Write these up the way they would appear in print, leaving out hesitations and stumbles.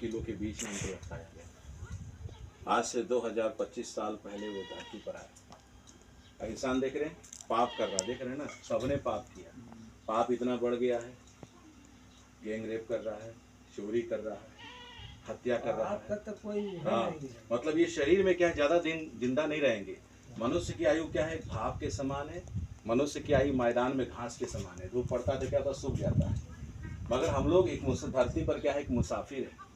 Kilo के बीच में उनको रखाया गया। आज से 2025 साल पहले वो धरती पर आया। इंसान देख रहे हैं पाप कर रहा, देख रहे हैं ना, सबने पाप किया। पाप इतना बढ़ गया है, गैंग रेप कर रहा है, चोरी कर रहा है, हत्या कर रहा है। तो कोई हाँ, मतलब ये शरीर में क्या है, ज्यादा दिन जिंदा नहीं रहेंगे। मनुष्य की आयु क्या है, भाप के समान है। मनुष्य की आयु मैदान में घास के समान है। धूप पड़ता है तो क्या होता, सूख जाता है। मगर हम लोग एक धरती पर क्या है, एक मुसाफिर है।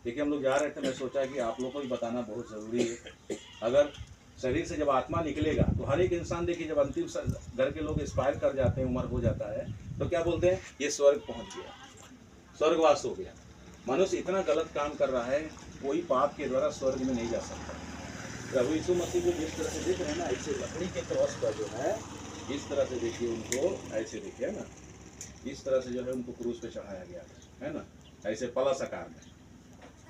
देखिए हम लोग जा रहे थे, मैं सोचा कि आप लोगों को भी बताना बहुत ज़रूरी है। अगर शरीर से जब आत्मा निकलेगा तो हर एक इंसान, देखिए जब अंतिम घर के लोग एक्सपायर कर जाते हैं, उम्र हो जाता है, तो क्या बोलते हैं, ये स्वर्ग पहुंच गया, स्वर्गवास हो गया। मनुष्य इतना गलत काम कर रहा है, कोई पाप के द्वारा स्वर्ग में नहीं जा सकता। प्रभु यीशु मसीह को जिस तरह से देख रहे हैं ना, ऐसे लकड़ी के क्रॉस पर जो है, इस तरह से देखिए उनको, ऐसे देखिए ना, इस तरह से जो है उनको क्रूस पे चढ़ाया गया है ना, ऐसे पलस आकार में।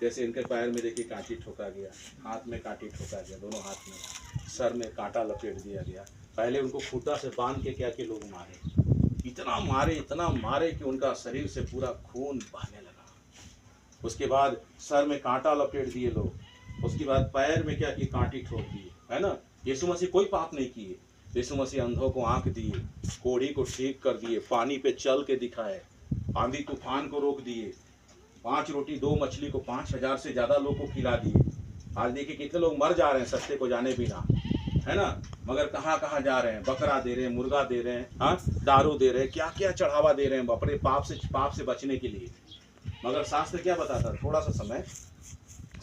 जैसे इनके पैर में देखिए कांटी ठोका गया, हाथ में कांटी ठोका गया, दोनों हाथ में, सर में कांटा लपेट दिया गया। पहले उनको खूंटा से बांध के क्या के लोग मारे, इतना मारे कि उनका शरीर से पूरा खून बहने लगा। उसके बाद सर में कांटा लपेट दिए लोग, उसके बाद पैर में क्या की कांटी ठोक दिए, है ना। यीशु मसीह कोई पाप नहीं किए। यीशु मसीह अंधों को आंख दिए, कोढ़ी को ठीक कर दिए, पानी पे चल के दिखाए, आंधी तूफान को रोक दिए, 5 रोटी 2 मछली को 5000 से ज़्यादा लोग को खिला दिए। आज देखिए कितने लोग मर जा रहे हैं सत्य को जाने बिना, है ना। मगर कहाँ कहाँ जा रहे हैं, बकरा दे रहे हैं, मुर्गा दे रहे हैं, हाँ, दारू दे रहे हैं, क्या क्या चढ़ावा दे रहे हैं अपने पाप से बचने के लिए। मगर शास्त्र क्या बताता, थोड़ा सा समय,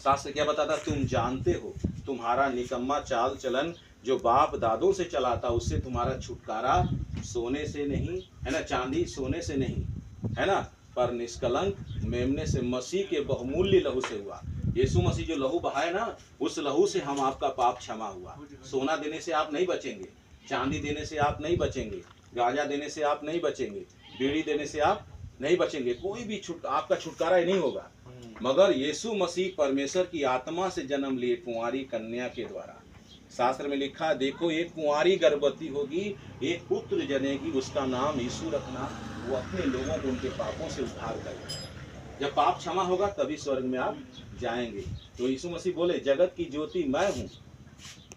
शास्त्र क्या बताता, तुम जानते हो तुम्हारा निकम्मा चाल चलन जो बाप दादों से चलाता, उससे तुम्हारा छुटकारा सोने से नहीं, है ना, चांदी सोने से नहीं, है ना, पर निष्कलंक मेमने से, मसीह के बहुमूल्य लहू से हुआ। यीशु मसीह जो लहू बहाए ना, उस लहू से हम आपका पाप क्षमा हुआ। सोना देने से आप नहीं बचेंगे, चांदी देने से आप नहीं बचेंगे, गांजा देने से आप नहीं बचेंगे, बीड़ी देने से आप नहीं बचेंगे, कोई भी आपका छुटकारा ही नहीं होगा। मगर यीशु मसीह परमेश्वर की आत्मा से जन्म लिए कुंवारी कन्या के द्वारा। शास्त्र में लिखा, देखो एक कुंवारी गर्भवती होगी, एक पुत्र जनेगी, उसका नाम यीशु रखना, वो अपने लोगों को उनके पापों से उद्धार करेगा। जब पाप क्षमा होगा तभी स्वर्ग में आप जाएंगे। तो यीशु मसीह बोले, जगत की ज्योति मैं हूँ,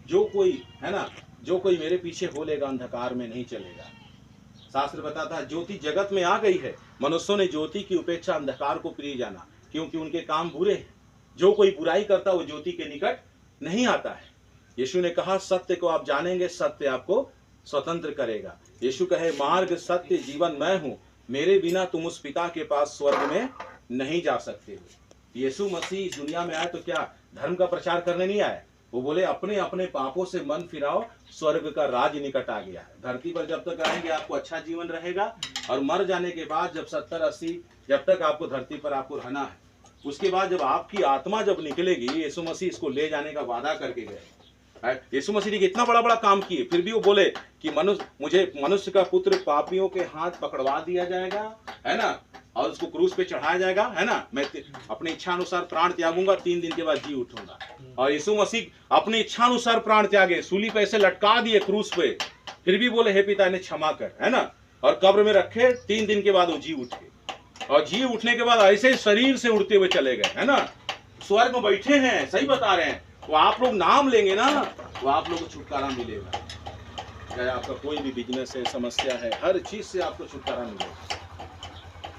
जो कोई, है ना, जो कोई मेरे पीछे बोलेगा अंधकार में नहीं चलेगा। शास्त्र बताता है ज्योति जगत में आ गई है, मनुष्यों ने ज्योति की उपेक्षा अंधकार को प्रिय जाना, क्योंकि उनके काम बुरे हैं। जो कोई बुराई करता वो ज्योति के निकट नहीं आता है। यीशु ने कहा, सत्य को आप जानेंगे, सत्य आपको स्वतंत्र करेगा। यीशु कहे, मार्ग सत्य जीवन मैं हूँ, मेरे बिना तुम उस पिता के पास स्वर्ग में नहीं जा सकते हो। यीशु मसीह इस दुनिया में आए तो क्या धर्म का प्रचार करने नहीं आए, वो बोले अपने अपने पापों से मन फिराओ, स्वर्ग का राज निकट आ गया है। धरती पर जब तक रहेंगे आपको अच्छा जीवन रहेगा, और मर जाने के बाद जब 70-80 जब तक आपको धरती पर आपको रहना है, उसके बाद जब आपकी आत्मा जब निकलेगी, यीशु मसीह इसको ले जाने का वादा करके गए। यीशु मसीह ने इतना बड़ा बड़ा काम किए, फिर भी वो बोले कि मुझे मनुष्य का पुत्र पापियों के हाथ पकड़वा दिया जाएगा, है ना, और उसको क्रूस पे चढ़ाया जाएगा, है ना, मैं अपनी इच्छा अनुसार प्राण त्यागूंगा, 3 दिन के बाद जी उठूंगा। और यीशु मसीह अपनी इच्छा अनुसार प्राण त्यागे, सूली पे ऐसे लटका दिए क्रूस पे, फिर भी बोले हे पिता इन्हें क्षमा कर, है ना, और कब्र में रखे, 3 दिन के बाद वो जी उठे, और जी उठने के बाद ऐसे शरीर से उड़ते हुए चले गए, है ना, स्वर्ग में बैठे हैं। सही बता रहे हैं, वो आप लोग नाम लेंगे ना, वो आप लोगों को छुटकारा मिलेगा। चाहे आपका कोई भी बिजनेस है, समस्या है, हर चीज से आपको छुटकारा मिलेगा,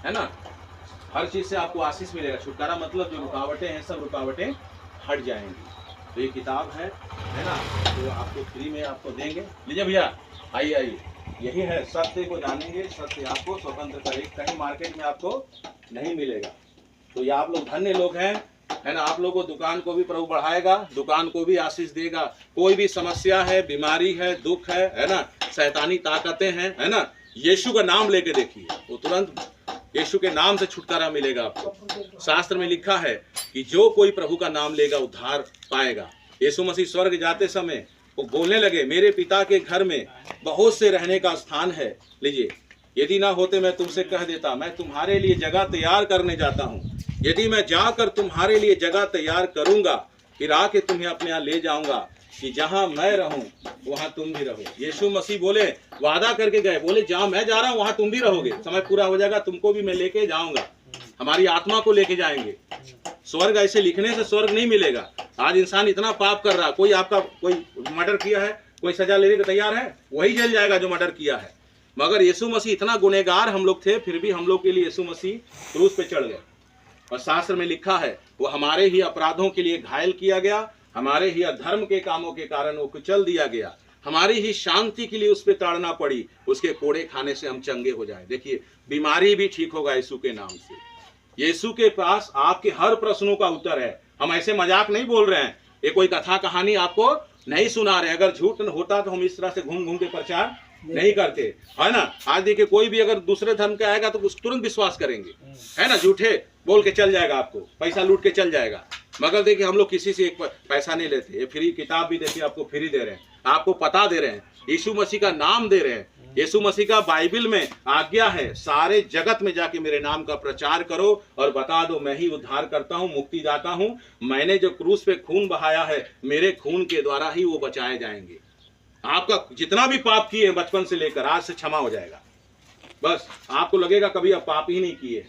है ना, हर चीज से आपको आशीष मिलेगा। छुटकारा मतलब जो रुकावटें हैं, सब रुकावटें हट जाएंगी। तो ये किताब है ना, तो आपको फ्री में आपको देंगे। लीजिए भैया, आइए, यही है, सत्य को जानेंगे, सत्य आपको स्वतंत्र करेगा, कहीं मार्केट में आपको नहीं मिलेगा। तो ये आप लोग धन्य लोग हैं, है ना, आप लोगों को दुकान को भी प्रभु बढ़ाएगा, दुकान को भी आशीष देगा। कोई भी समस्या है, बीमारी है, दुख है ना, शैतानी ताकतें हैं, है ना, यीशु का नाम लेके देखिए, वो तुरंत यीशु के नाम से छुटकारा मिलेगा आपको। शास्त्र में लिखा है कि जो कोई प्रभु का नाम लेगा उद्धार पाएगा। यीशु मसीह स्वर्ग जाते समय वो बोलने लगे, मेरे पिता के घर में बहुत से रहने का स्थान है। लीजिए, यदि ना होते मैं तुमसे कह देता, मैं तुम्हारे लिए जगह तैयार करने जाता हूँ। यदि मैं जाकर तुम्हारे लिए जगह तैयार करूंगा, फिर आके तुम्हें अपने यहाँ ले जाऊंगा, कि जहां मैं रहूं वहां तुम भी रहो। यीशु मसीह बोले, वादा करके गए, बोले जहां मैं जा रहा हूं वहां तुम भी रहोगे। समय पूरा हो जाएगा, तुमको भी मैं लेके जाऊंगा, हमारी आत्मा को लेके जाएंगे, स्वर्ग ऐसे लिखने से स्वर्ग नहीं मिलेगा। आज इंसान इतना पाप कर रहा, कोई आपका कोई मर्डर किया है, कोई सजा लेने को तैयार है, वही जेल जाएगा जो मर्डर किया है। मगर यीशु मसीह इतना गुनहगार हम लोग थे, फिर भी हम लोग के लिए यीशु मसीह क्रूस पे चढ़ गए। और शास्त्र में लिखा है वो हमारे ही अपराधों के लिए घायल किया गया, हमारे ही अधर्म के कामों के कारण वो कुचल दिया गया, हमारी ही शांति के लिए उस पर ताड़ना पड़ी, उसके कोड़े खाने से हम चंगे हो जाए। देखिए बीमारी भी ठीक होगा यीशु के नाम से। यीशु के पास आपके हर प्रश्नों का उत्तर है। हम ऐसे मजाक नहीं बोल रहे हैं, ये कोई कथा कहानी आपको नहीं सुना रहे। अगर झूठ होता तो हम इस तरह से घूम घूम के प्रचार नहीं करते, है ना। आज देखिए कोई भी अगर दूसरे धर्म का आएगा तो उस तुरंत विश्वास करेंगे, है ना। झूठे बोल के चल जाएगा, आपको पैसा लूट के चल जाएगा। मगर देखिए हम लोग किसी से एक पैसा नहीं लेते। ये फ्री किताब भी देखिए आपको फ्री दे रहे हैं, आपको पता दे रहे हैं, यीशु मसीह का नाम दे रहे हैं। यीशु मसीह का बाइबल में आज्ञा है, सारे जगत में जाके मेरे नाम का प्रचार करो और बता दो मैं ही उद्धार करता हूँ, मुक्ति दाता हूँ। मैंने जो क्रूस पे खून बहाया है, मेरे खून के द्वारा ही वो बचाए जाएंगे। आपका जितना भी पाप किए बचपन से लेकर आज से क्षमा हो जाएगा। बस आपको लगेगा कभी आप पाप ही नहीं किए।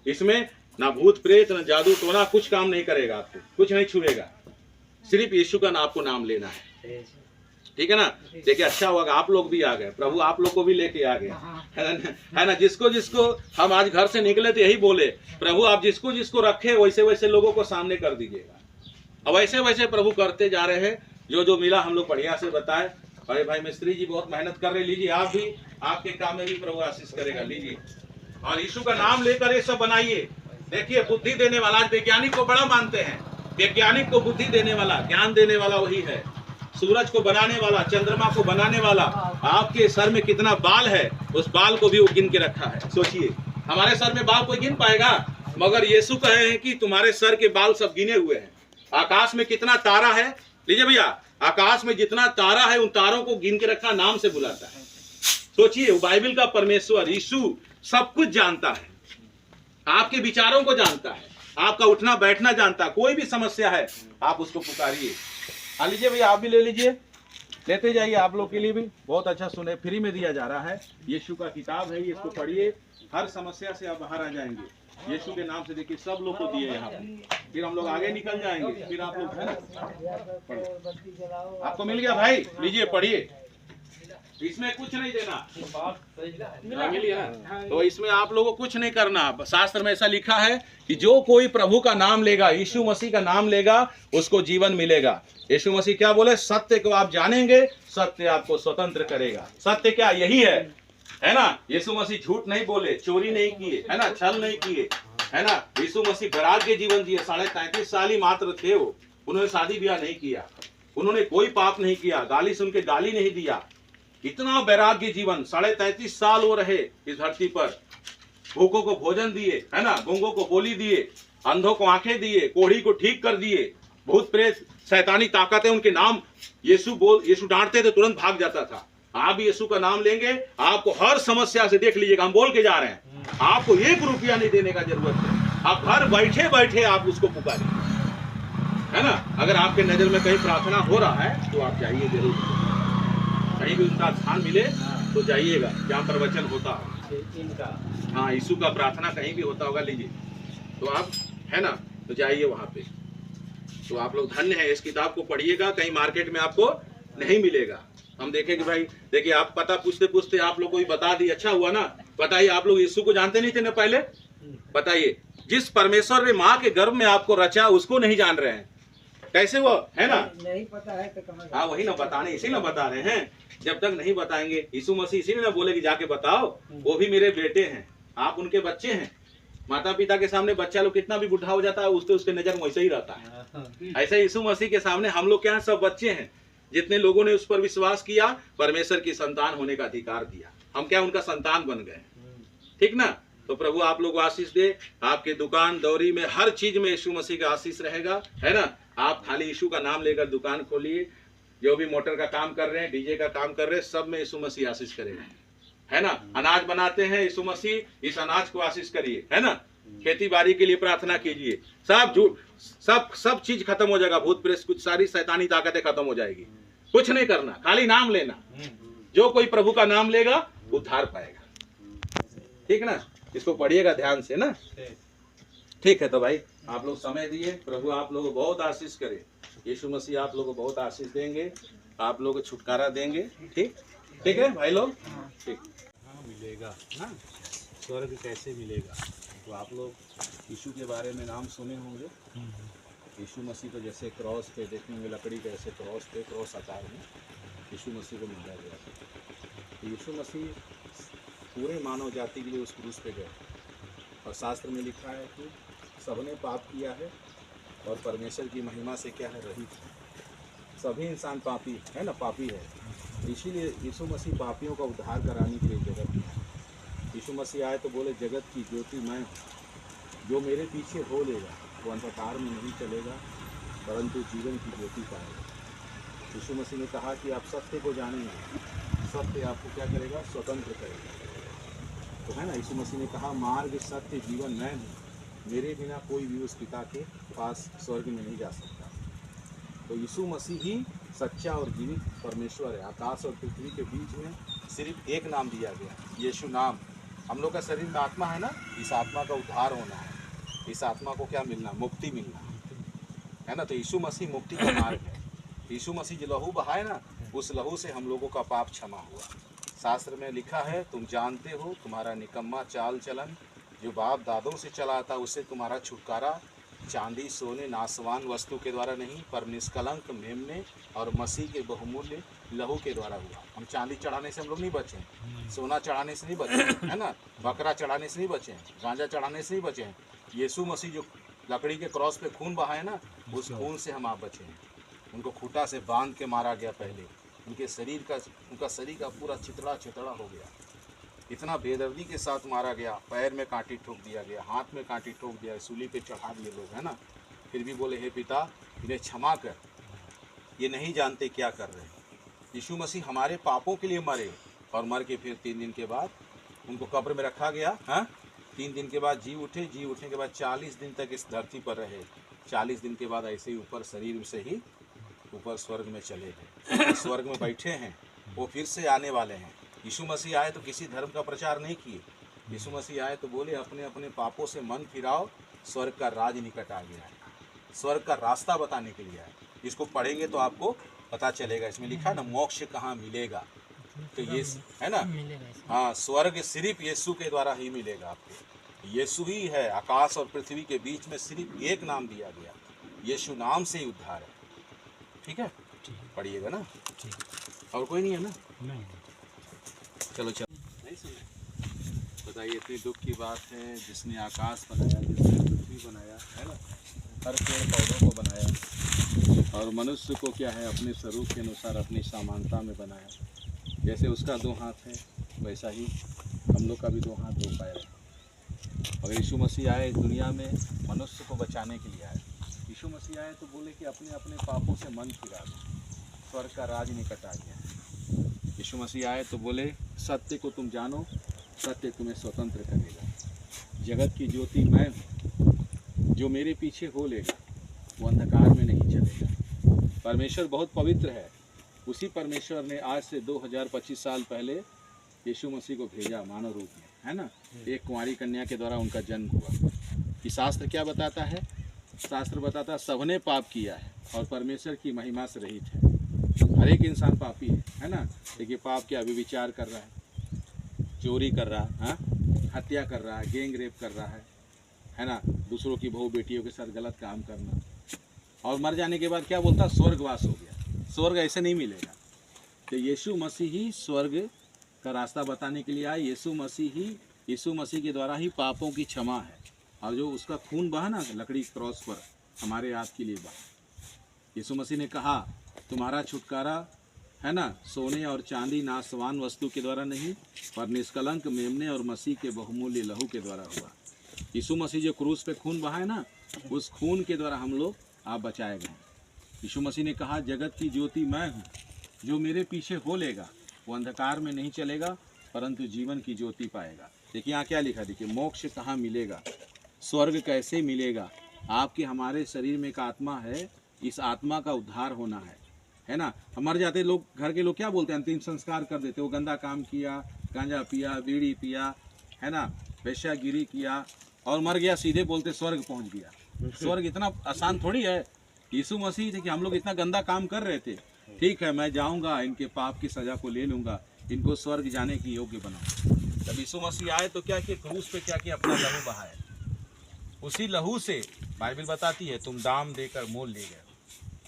इसमें ना भूत प्रेत ना जादू टोना कुछ काम नहीं करेगा, आपको कुछ नहीं छुएगा। सिर्फ यीशु का आपको नाम लेना है, ठीक है ना। देखिए अच्छा होगा आप लोग भी आ गए, प्रभु आप लोग को भी लेके आ गए, है ना। जिसको जिसको हम आज घर से निकले तो यही बोले, प्रभु आप जिसको जिसको रखे वैसे वैसे लोगों को सामने कर दीजिएगा। अब वैसे वैसे प्रभु करते जा रहे हैं। जो जो मिला हम लोग बढ़िया से बताए। अरे भाई मिस्त्री जी बहुत मेहनत कर रहे, लीजिए आप भी, आपके काम में भी प्रभु आशीष करेगा, लीजिए। और यीशु का नाम लेकर ये सब बनाइए। देखिए बुद्धि देने वाला, आज वैज्ञानिक को बड़ा मानते हैं, वैज्ञानिक को बुद्धि देने वाला, ज्ञान देने वाला वही है। सूरज को बनाने वाला, चंद्रमा को बनाने वाला, आपके सर में कितना बाल है उस बाल को भी वो गिन के रखा है। सोचिए हमारे सर में बाल कोई गिन पाएगा, मगर यीशु कहे हैं कि तुम्हारे सर के बाल सब गिने हुए हैं। आकाश में कितना तारा है, लीजिए भैया, आकाश में जितना तारा है उन तारों को गिन के रखा, नाम से बुलाता है। सोचिए वो बाइबल का परमेश्वर यीशु सब कुछ जानता है, आपके विचारों को जानता है, आपका उठना बैठना जानता है। कोई भी समस्या है आप उसको पुकारिए। हाँ लीजिए भैया आप भी ले लीजिए, लेते जाइए, आप लोग के लिए भी बहुत अच्छा सुने, फ्री में दिया जा रहा है। यीशु का किताब है, इसको पढ़िए, हर समस्या से आप बाहर आ जाएंगे यीशु के नाम से। देखिए सब लोग को दिए यहाँ पे, फिर हम लोग आगे निकल जाएंगे, फिर आप लोग है ना। आपको मिल गया भाई, लीजिए पढ़िए, इसमें कुछ नहीं देना, मिलिए ना। तो इसमें आप लोगों को कुछ नहीं करना। शास्त्र में ऐसा लिखा है कि जो कोई प्रभु का नाम लेगा, यीशु मसीह का नाम लेगा, उसको जीवन मिलेगा। यीशु मसीह क्या बोले, सत्य को आप जानेंगे, सत्य आपको स्वतंत्र करेगा। सत्य क्या, यही है ना। यीशु मसीह झूठ नहीं बोले, चोरी नहीं किए, है ना, छल नहीं किए, है ना। यीशु मसीह वैराग्य जीवन जिए, 33.5 साल ही मात्र थे वो, उन्होंने शादी ब्याह नहीं किया, उन्होंने कोई पाप नहीं किया, गाली सुन के गाली नहीं दिया। इतना वैराग्य जीवन, 33.5 साल वो रहे इस धरती पर। भूखों को भोजन दिए, है ना, गूंगों को बोली दिए, अंधों को आंखें दिए, कोढ़ी को ठीक कर दिए। भूत प्रेत शैतानी ताकतें उनके नाम यीशु डांटते थे तुरंत भाग जाता था। आप यीशु का नाम लेंगे, आपको हर समस्या से, देख लीजिएगा हम बोल के जा रहे हैं, आपको 1 रुपया नहीं देने का जरूरत है। आप घर बैठे बैठे आप उसको पुकारिए, है ना। अगर आपके नजर में कहीं प्रार्थना हो रहा है तो आप जाइए जरूर, कहीं भी उनका स्थान मिले तो जाइएगा जहाँ पर वचन होता हो। हाँ यीशु का प्रार्थना कहीं भी होता होगा, लीजिए तो आप, है ना, तो जाइए वहाँ पे। तो आप लोग धन्य हैं, इस किताब को पढ़िएगा, कहीं मार्केट में आपको नहीं मिलेगा। हम देखेंगे भाई, देखिए आप पता पूछते पूछते आप लोग को भी बता दी, अच्छा हुआ ना। बताइए आप लोग यीशु को जानते नहीं थे ना पहले, बताइए। जिस परमेश्वर ने माँ के गर्भ में आपको रचा उसको नहीं जान रहे हैं, कैसे वो, है ना, नहीं पता है तो कहाँ। हाँ वही ना बताने, इसीलिए बता रहे हैं। जब तक नहीं बताएंगे, यीशु मसीह इसीलिए ना बोले कि जाके बताओ, वो भी मेरे बेटे हैं, आप उनके बच्चे हैं। माता पिता के सामने बच्चा लोग कितना भी बुढ़ा हो जाता है, उसके नजर में वैसे ही रहता है। ऐसे यीशु मसीह के सामने हम लोग क्या सब बच्चे हैं। जितने लोगों ने उस पर विश्वास किया, परमेश्वर की संतान होने का अधिकार दिया, हम क्या उनका संतान बन गए, ठीक ना। तो प्रभु आप लोग आशीष दे, आपके दुकान दौरी में हर चीज में यीशु मसीह का आशीष रहेगा, है ना। आप खाली यीशु का नाम लेकर दुकान खोलिए, जो भी मोटर का काम कर रहे हैं, डीजे का काम कर रहे हैं, सब में यीशु मसीह आशीष करेगा, है ना। अनाज बनाते हैं यीशु मसीह, इस अनाज को आशीष करिए, है ना। खेती बाड़ी के लिए प्रार्थना कीजिए, सब चीज खत्म हो जाएगा, भूत प्रेत कुछ सारी शैतानी ताकतें खत्म हो जाएगी। कुछ नहीं करना, खाली नाम लेना। जो कोई प्रभु का नाम लेगा उद्धार पाएगा, ठीक ना। इसको पढ़िएगा ध्यान से ना, ठीक है। तो भाई आप लोग समय दिए, प्रभु आप लोगों को बहुत आशीष करे। यीशु मसीह आप लोगों को बहुत आशीष देंगे, आप लोगों को छुटकारा देंगे। ठीक ठीक है भाई लोग, ठीक। हाँ मिलेगा ना, स्वर्ग कैसे मिलेगा? तो आप लोग यीशु के बारे में नाम सुने होंगे। यीशु मसीह को जैसे क्रॉस पे देखेंगे, लकड़ी के ऐसे क्रॉस पे, क्रॉस आकार में यीशु मसीह को मिला गया। तो यीशु मसीह पूरे मानव जाति के लिए उस क्रूस पे गए, और शास्त्र में लिखा है कि सबने पाप किया है और परमेश्वर की महिमा से क्या है, रहित है। सभी इंसान पापी है ना, पापी है। इसीलिए यीशु मसीह पापियों का उद्धार कराने के लिए जगत में आए। यीशु मसीह आए तो बोले, जगत की ज्योति मैं हूँ, जो मेरे पीछे हो लेगा वो अंधकार में नहीं चलेगा परंतु जीवन की ज्योति पाएगा। यीशु मसीह ने कहा कि आप सत्य को जानेंगे, सत्य आपको क्या करेगा, स्वतंत्र करेगा। तो है ना, यीशु मसीह ने कहा, मार्ग सत्य जीवन मैं हूँ, मेरे बिना कोई भी उस पिता के पास स्वर्ग में नहीं जा सकता। तो यीशु मसीह ही सच्चा और जीवित परमेश्वर है। आकाश और पृथ्वी के बीच में सिर्फ एक नाम दिया गया, यीशु नाम। हम लोग का शरीर में आत्मा है ना, इस आत्मा का उद्धार होना है, इस आत्मा को क्या मिलना, मुक्ति मिलना है ना। तो यीशु मसीह मुक्ति का मार्ग है। यीशु मसीह जो लहू बहाए ना, उस लहू से हम लोगों का पाप क्षमा हुआ। शास्त्र में लिखा है, तुम जानते हो तुम्हारा निकम्मा चाल चलन जो बाप दादों से चला था, उससे तुम्हारा छुटकारा चांदी सोने नासवान वस्तु के द्वारा नहीं, पर निष्कलंक मेमने और मसीह के बहुमूल्य लहू के द्वारा हुआ। हम चांदी चढ़ाने से हम लोग नहीं बचे हैं, सोना चढ़ाने से नहीं बचे हैं, है ना, बकरा चढ़ाने से नहीं बचे हैं, गांजा चढ़ाने से नहीं बचे हैं। यीशु मसीह जो लकड़ी के क्रॉस पे खून बहाए ना, उस खून से हम आप बचे हैं। उनको खूंटा से बांध के मारा गया पहले, उनका शरीर का पूरा चितड़ा चितड़ा हो गया। इतना बेदर्दी के साथ मारा गया, पैर में कांटी ठोक दिया गया, हाथ में कांटी ठोक दिया, सूली पे चढ़ा दिए लोग, है ना। फिर भी बोले, हे पिता इन्हें क्षमा कर, ये नहीं जानते क्या कर रहे हैं। यीशु मसीह हमारे पापों के लिए मरे, और मर के फिर 3 दिन के बाद उनको कब्र में रखा गया। हाँ, 3 दिन के बाद जी उठे, जी उठने के बाद 40 दिन तक इस धरती पर रहे। 40 दिन के बाद ऐसे ही ऊपर शरीर से ही ऊपर स्वर्ग में चले गए। स्वर्ग में बैठे हैं, वो फिर से आने वाले हैं। यीशु मसीह आए तो किसी धर्म का प्रचार नहीं किए। यीशु मसीह आए तो बोले, अपने अपने पापों से मन फिराओ, स्वर्ग का राज निकट आ गया है। स्वर्ग का रास्ता बताने के लिए आए। इसको पढ़ेंगे तो आपको पता चलेगा। इसमें लिखा है ना, मोक्ष कहाँ मिलेगा, तो ये है ना, हाँ, स्वर्ग सिर्फ यीशु के द्वारा ही मिलेगा आपको। यीशु ही है, आकाश और पृथ्वी के बीच में सिर्फ एक नाम दिया गया, यीशु नाम से ही उद्धार है। ठीक है, पढ़िएगा ना, और कोई नहीं है ना, चलो नहीं सुने, बताइए। इतनी दुख की बात है, जिसने आकाश बनाया, जिसने पृथ्वी बनाया, है ना, हर पेड़ पौधों को बनाया, और मनुष्य को क्या है, अपने स्वरूप के अनुसार अपनी समानता में बनाया। जैसे उसका 2 हाथ है, वैसा ही हम लोग का भी 2 हाथ 2 पैर है। और यीशु मसीह आए दुनिया में मनुष्य को बचाने के लिए आए। यीशु मसीह आए तो बोले कि अपने अपने पापों से मन फिरा दो, स्वर्ग का राज निकट आ गया है। यीशु मसीह आए तो बोले, सत्य को तुम जानो, सत्य तुम्हें स्वतंत्र करेगा। जगत की ज्योति मैं हूँ, जो मेरे पीछे हो लेगा वो अंधकार में नहीं चलेगा। परमेश्वर बहुत पवित्र है। उसी परमेश्वर ने आज से 2025 साल पहले यीशु मसीह को भेजा मानव रूप में, है ना। एक कुंवारी कन्या के द्वारा उनका जन्म हुआ। कि शास्त्र क्या बताता है? शास्त्र बताता है, सबने पाप किया है और परमेश्वर की महिमा से रहित है। हर एक इंसान पापी है ना। देखिए, पाप क्या, व्यभिचार कर रहा है, चोरी कर रहा है, हाँ, हत्या कर रहा है, गैंग रेप कर रहा है ना, दूसरों की बहू बेटियों के साथ गलत काम करना, और मर जाने के बाद क्या बोलता, स्वर्गवास हो गया। स्वर्ग ऐसे नहीं मिलेगा। तो यीशु मसीह ही स्वर्ग का रास्ता बताने के लिए आए। यीशु मसीह के द्वारा ही पापों की क्षमा है। और जो उसका खून बहा ना लकड़ी क्रॉस पर, हमारे आपके लिए बहा। यीशु मसीह ने कहा, तुम्हारा छुटकारा है ना, सोने और चांदी नासवान वस्तु के द्वारा नहीं, पर निष्कलंक मेमने और मसीह के बहुमूल्य लहू के द्वारा हुआ। यीशु मसीह जो क्रूस पे खून बहाए ना, उस खून के द्वारा हम लोग आप बचाए गए। यीशु मसीह ने कहा, जगत की ज्योति मैं हूँ, जो मेरे पीछे हो लेगा वो अंधकार में नहीं चलेगा परंतु जीवन की ज्योति पाएगा। देखिए यहाँ क्या लिखा, देखिए, मोक्ष कहाँ मिलेगा, स्वर्ग कैसे मिलेगा। आपके हमारे शरीर में एक आत्मा है, इस आत्मा का उद्धार होना है ना। हम मर जाते लोग, घर के लोग क्या बोलते हैं, अंतिम संस्कार कर देते। वो गंदा काम किया, गांजा पिया, बीड़ी पिया, है ना, वेश्यागिरी किया और मर गया, सीधे बोलते स्वर्ग पहुंच गया। स्वर्ग इतना आसान थोड़ी है। यीशु मसीह थे कि हम लोग इतना गंदा काम कर रहे थे, ठीक है मैं जाऊंगा, इनके पाप की सजा को ले लूंगा, इनको स्वर्ग जाने की योग्य बनाऊंगा। जब यीशु मसीह आए तो क्या किया, क्रूस पे क्या किया, अपना लहू बहाया। उसी लहू से बाइबल बताती है तुम दाम देकर मोल ले गए।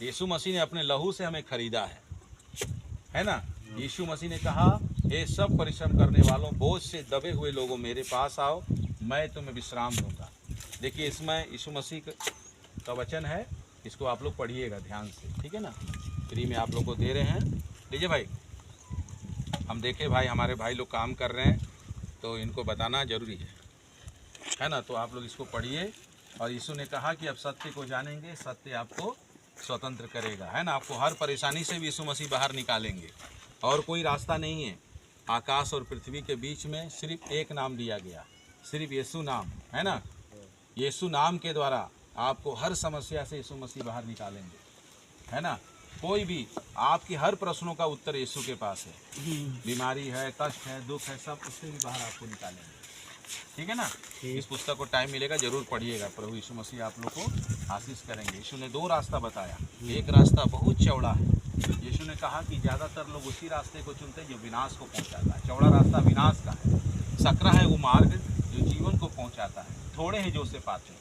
यीशु मसीह ने अपने लहू से हमें खरीदा है ना। यीशु मसीह ने कहा, हे सब परिश्रम करने वालों, बोझ से दबे हुए लोगों, मेरे पास आओ, मैं तुम्हें विश्राम दूंगा। देखिए इसमें यीशु मसीह का वचन है, इसको आप लोग पढ़िएगा ध्यान से, ठीक है ना। फ्री में आप लोग को दे रहे हैं, लीजिए भाई। हम देखे भाई हमारे भाई लोग काम कर रहे हैं तो इनको बताना जरूरी है ना। तो आप लोग इसको पढ़िए। और यीशु ने कहा कि अब सत्य को जानेंगे, सत्य आपको स्वतंत्र करेगा, है ना। आपको हर परेशानी से भी यीशु मसीह बाहर निकालेंगे। और कोई रास्ता नहीं है, आकाश और पृथ्वी के बीच में सिर्फ एक नाम दिया गया, सिर्फ यीशु नाम, है ना। यीशु नाम के द्वारा आपको हर समस्या से यीशु मसीह बाहर निकालेंगे, है ना। कोई भी आपकी हर प्रश्नों का उत्तर यीशु के पास है। बीमारी है, कष्ट है, दुख है, सब उससे भी बाहर आपको निकालेंगे, ठीक है ना। इस पुस्तक को टाइम मिलेगा जरूर पढ़िएगा। प्रभु यीशु मसीह आप लोग को आशीष करेंगे। यीशु ने 2 रास्ता बताया, एक रास्ता बहुत चौड़ा है। यीशु ने कहा कि ज़्यादातर लोग उसी रास्ते को चुनते हैं जो विनाश को पहुंचाता है। चौड़ा रास्ता विनाश का है, सकरा है वो मार्ग जो जीवन को पहुंचाता है। थोड़े हैं जो उसे पाते हैं,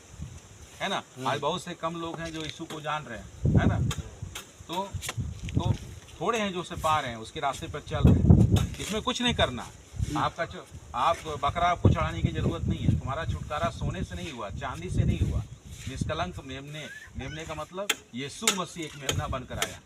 है ना। आज बहुत से कम लोग हैं जो यीशु को जान रहे हैं, है ना। तो थोड़े हैं जो उसे पा रहे हैं, उसके रास्ते पर चल रहे हैं। इसमें कुछ नहीं करना, आप बकरा आपको चढ़ाने की जरूरत नहीं है। तुम्हारा छुटकारा सोने से नहीं हुआ, चांदी से नहीं हुआ। निष्कलंक मेमने का मतलब यीशु मसीह एक मेमना बनकर आया।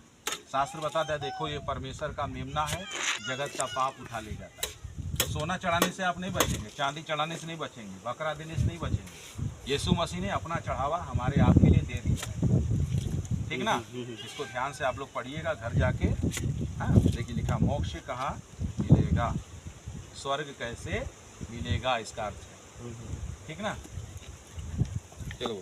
शास्त्र बताता है, देखो ये परमेश्वर का मेमना है, जगत का पाप उठा ले जाता है। तो सोना चढ़ाने से आप नहीं बचेंगे, चांदी चढ़ाने से नहीं बचेंगे, बकरा देने से नहीं बचेंगे। यीशु मसीह ने अपना चढ़ावा हमारे आपके लिए दे दिया है, ठीक ना। इसको ध्यान से आप लोग पढ़िएगा घर जाके। हाँ, देखिए लिखा, मोक्ष कहाँ मिलेगा, स्वर्ग कैसे मिलेगा, इसका अर्थ है, ठीक ना। चलो।